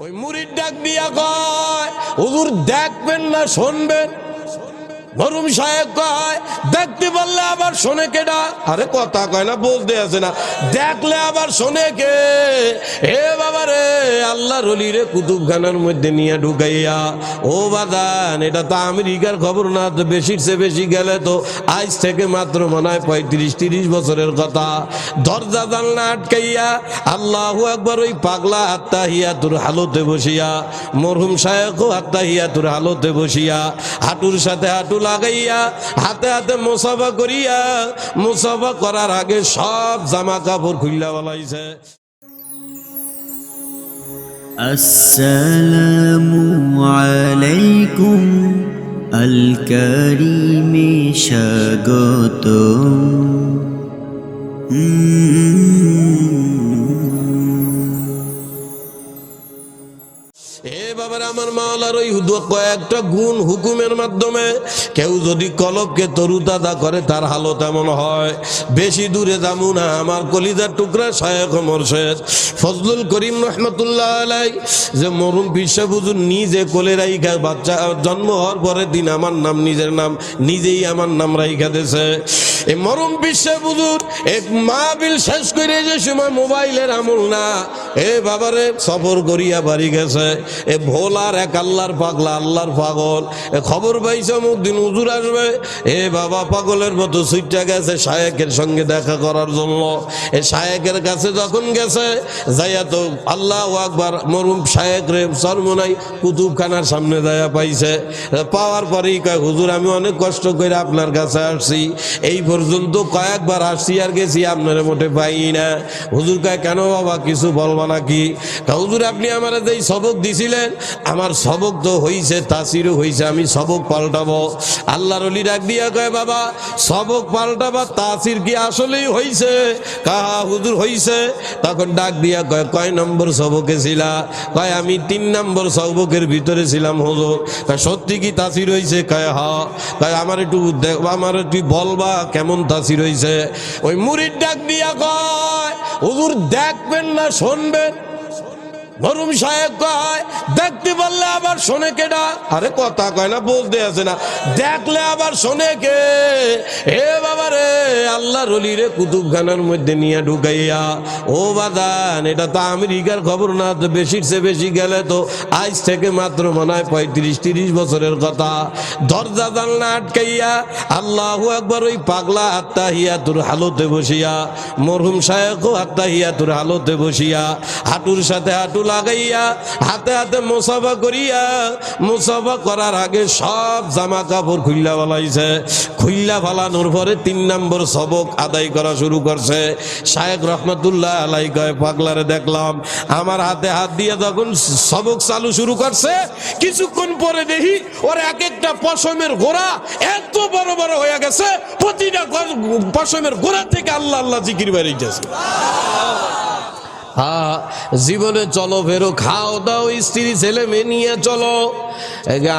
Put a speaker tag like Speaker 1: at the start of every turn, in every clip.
Speaker 1: ওই মুরিদ ডাক দিয়া কয়, হুজুর দেখবেন না শুনবেন? মরহুম সাহেব কয়, দেখতে পারলে আবার শোনে কেডা? আরে কথা কয় না, বলতে আছে না, দেখলে আবার শোনে কে? হে বাবা রে, আল্লাহর ওলি রে কুতুবখানার মধ্যে নিয়ে ঢুকাইয়া, ও বাদান, এটা তো আমেরিকার খবর না, তো বেশির চেয়ে বেশি গেলে তো আজ থেকে মাত্র মনে হয় 35-30 বছরের কথা। দরজা জানলা আটকাইয়া আল্লাহু আকবার, ওই পাগলা আত্তাহিয়াতুর হালতে বসিয়া, মরহুম সাহেব আত্তাহিয়াতুর হালতে বসিয়া, হাঁটুর সাথে হাঁটু লাগাইয়া, হাতে হাতে মুসাফা করিয়া, মুসাফা করার আগে সব জামা কাপড় খুইলা বলাইছে।
Speaker 2: আসসালামু আলাইকুম আল কারীমে স্বাগতম।
Speaker 1: বাবার আমার মাওলার ওই কয়েকটা গুণ হুকুমের মাধ্যমে কেউ যদি কলবকে তরুতাজা করে, তার হালত এমন হয়। বেশি দূরে যাবো না, আমার কলিজার টুকরা শায়েখ মুর্শিদ ফজলুল করিম রহমতুল্লাহ আলাই, যে মরহুম পীর সাহেব হুজুর নিজে কোলে রাইখা, বাচ্চা জন্ম হওয়ার পরের দিন আমার নাম, নিজের নাম নিজেই আমার নাম রাইখা দিয়েছে। এই মরহুম পীর সাহেব হুজুর এক মাহফিল শেষ করে যে সময় মোবাইলের আমল না, এ বাবারে সফর করিয়া বাড়ি গেছে। এ ভোলার এক আল্লাহর পাগলা, আল্লাহর পাগল, এ খবর পাইছে অমুক দিন হুজুর আসবে। এ বাবা পাগলের মতো ছুটে গেছে শায়েকের সঙ্গে দেখা করার জন্য। এ শায়েকের কাছে যখন গেছে, যাইয়া তো আল্লাহু আকবার, মরহুম শায়েক রে সরমনাই কুতুবখানার সামনে যাইয়া পাইছে। পাওয়ার পরেই কয়, হুজুর আমি অনেক কষ্ট করে আপনার কাছে আসছি, এই পর্যন্ত কয়েকবার আসছি আর গেছি, আপনার মোটে পাই না। হুজুর কয়, কেন বাবা, কিছু বলবা নাকি? হুজুর আপনি আমার যেই সবক দিছিলেন, আমার সবক তো হইছে, তাসিরও হইছে, আমি সবক পাল্টাবো। আল্লাহর ওলি ডাক দিয়া কয়, বাবা সবক পাল্টাবা, তাসির কি আসলেই হইছে? কাহা হুজুর হইছে। তখন ডাক দিয়া কয়, কয় নম্বর সবকে ছিলা? কয় আমি 3 নম্বর সবকের ভিতরে ছিলাম হুজুর। কয় সত্যি কি তাসির হইছে? কয় হ্যাঁ। কয় আমার একটু আমার তুই বলবা কেমন তাসির হইছে? ওই মুরিদ ডাক দিয়া কয়, হুজুর দেখবেন না শুনবেন? মরহুম সাহেব কয়, দেখতে পারলে আবার শোনে কেডা? আরে কথা কয় না, বলতে আছে না, দেখলে আবার শোনে কে? হে বাবা রে, আল্লাহর ওলি রে কুতুবখানার মধ্যে নিয়ে ঢুকাইয়া, ও বাদান, এটা তো আমেরিকার খবর না, তো বেশির চেয়ে বেশি গেলে তো আজ থেকে মাত্র মনে হয় 35-30 বছরের কথা। দরজা জানলা আটকাইয়া আল্লাহু আকবার, ওই পাগলা আত্তাহিয়াতুর হালতে বসিয়া, মরহুম সাহেব আত্তাহিয়াতুর হালতে বসিয়া, হাঁটুর সাথে হাঁটু লাগাইয়া, হাতে হাতে মুসাফা করিয়া, মুসাফা করার আগে সব জামা কাপড় খুইলা ফেলাইছে। খুইলা ফেলানোর পরে 3 নম্বর সবক আদায় করা শুরু করছে। শায়েখ রহমতুল্লাহ আলাই কয়, পাগলারে দেখলাম আমার হাতে হাত দিয়ে যখন সবক চালু শুরু করছে, কিছুক্ষণ পরে দেখি ওর এক একটা পশমের গোড়া এত বড় বড় হয়ে গেছে, প্রতিটা পশমের গোড়া থেকে আল্লাহ আল্লাহ জিকির বেরিয়েছে। হ্যাঁ, জীবনে চলো ফেরো, খাও দাও, স্ত্রী ছেলে মেয়ে নিয়ে চলো।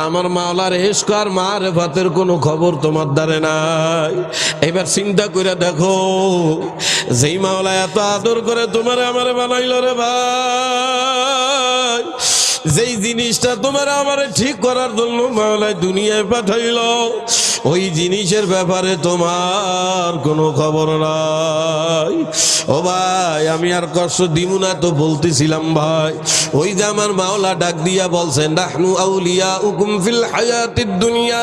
Speaker 1: আমার মাওলার ইশক আর মারিফাতের কোনো খবর তোমার দ্বারে নাই। এবার চিন্তা করে দেখো, যেই মাওলা এত আদর করে তোমার আমার বানাইল রে ভাই, যেই জিনিসটা তোমার আমারে ঠিক করার জন্য মাওলায় দুনিয়ায় পাঠাইল, ওই জিনিসের ব্যাপারে তোমার কোনো খবর নাই। ও ভাই, আমি আর কষ্ট দিব না তো বলতেছিলাম ভাই, ওই যে আমার মাওলা ডাক দিয়া বলছেন, নাহনু আউলিয়াউকুম ফিল হায়াতিদ দুনিয়া,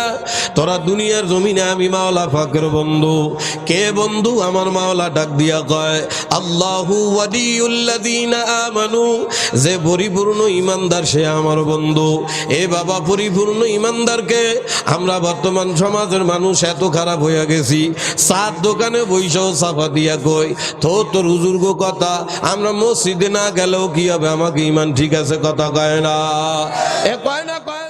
Speaker 1: তোরা দুনিয়ার জমিনে আমি মাওলা পাকের বন্ধু। কে বন্ধু? আমার মাওলা ডাক দিয়া কয়, আল্লাহু ওয়ালিউল্লাযিনা আমানু, যে পরিপূর্ণ ঈমানদার সে আমার বন্ধু। এ বাবা, পরিপূর্ণ ঈমানদারকে আমরা বর্তমান সমাজের মানুষ এত খারাপ হয়ে গেছি, চার দোকানে বইসাও সাফা দিয়া কই, তোর হুজুর গো কথা, আমরা মসজিদে না গেলেও কি হবে, আমাকে ঈমান ঠিক আছে কথা কয় না, এ কয় না, কয়